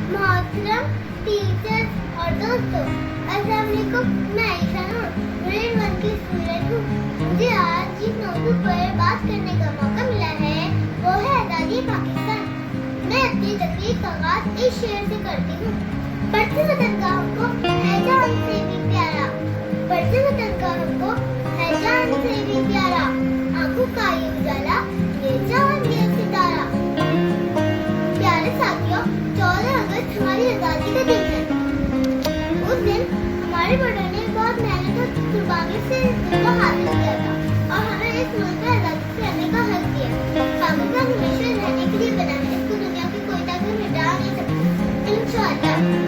मोहतरम टीचर्स और दोस्तों, अस्सलाम वालेकुम। मैं ईशा नूर ग्रेड 1 की स्टूडेंट हूँ। मुझे आज जिस मौजू पर बात करने का मौका मिला है वो है आज़ादी पाकिस्तान। मैं अपनी तकरीर का आगाज़ इस शेर से करती हूँ। बढ़ते वतन का हमको है जान से भी प्यारा, बढ़ते वतन का हमको है जान से भी प्यारा, आंखों का ये उजाला, ये चांद ये सितारा। प्यारे साथियों, 14 अगस्त हमारी आज़ादी का दिन है। उस दिन हमारे बड़ों ने बहुत मेहनत और कुर्बानी से इसको हासिल किया था और हमें इस मुल्क में आज़ादी से रहने का हक दिया। पाकिस्तान हमेशा रहने के लिए बना है, इसको दुनिया की कोई ताकत मिटा नहीं सकती। इंशाअल्लाह।